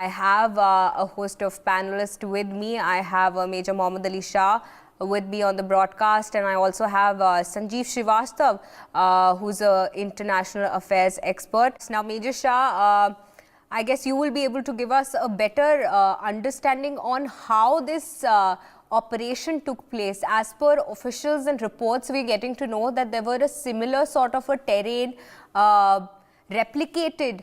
I have a host of panelists with me. I have Major Mohd Ali Shah with me on the broadcast, and I also have Sanjeev Srivastav, who's an international affairs expert. Now, Major Shah, I guess you will be able to give us a better understanding on how this operation took place. As per officials and reports, we're getting to know that there were a similar sort of a terrain replicated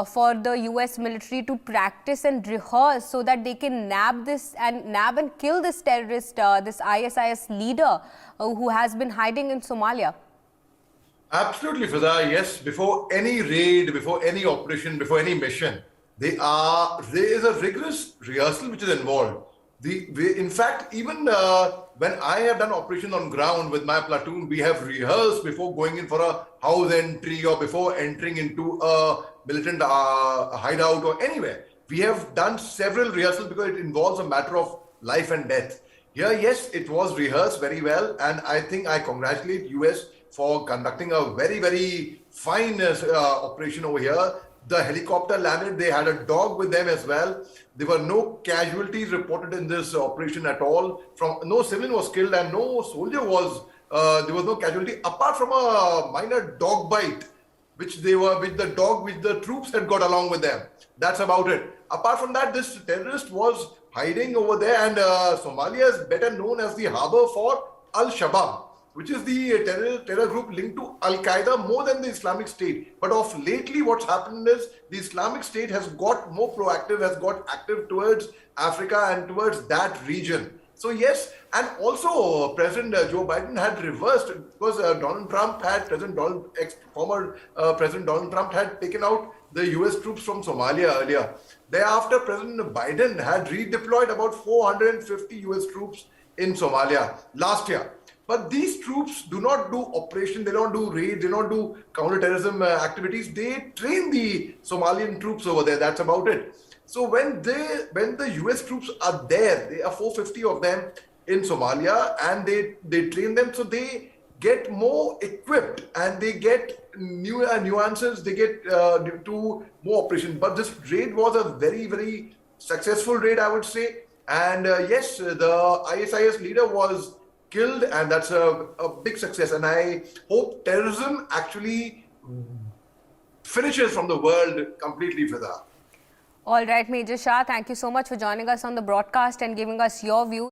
for the US military to practice and rehearse so that they can nab and kill this terrorist, this ISIS leader who has been hiding in Somalia. Absolutely, Fiza. Yes, before any raid, before any operation, before any mission, there is a rigorous rehearsal which is involved. In fact, even when I have done operation on ground with my platoon, we have rehearsed before going in for a house entry or before entering into a militant hideout or anywhere. We have done several rehearsals because it involves a matter of life and death. Here, yes, it was rehearsed very well, and I think I congratulate US for conducting a very, very fine operation over here. The helicopter landed, they had a dog with them as well. There were no casualties reported in this operation at all. No civilian was killed and no soldier was, there was no casualty apart from a minor dog bite, which the troops had got along with them. That's about it. Apart from that, this terrorist was hiding over there, and Somalia is better known as the harbor for Al-Shabaab, which is the terror group linked to Al-Qaeda more than the Islamic State. But of lately, what's happened is the Islamic State has got more proactive, has got active towards Africa and towards that region. So yes, and also President Joe Biden had reversed because former President Donald Trump had taken out the US troops from Somalia earlier. Thereafter, President Biden had redeployed about 450 US troops in Somalia last year. But these troops do not do operation, they don't do raids, they don't do counterterrorism activities. They train the Somalian troops over there. That's about it. So when the US troops are there, there are 450 of them in Somalia, and they train them, so they get more equipped and they get new nuances, they get to more operation. But this raid was a very, very successful raid, I would say. And yes, the ISIS leader was killed, and that's a big success. And I hope terrorism actually finishes from the world completely, Fiza. All right, Major Shah, thank you so much for joining us on the broadcast and giving us your view.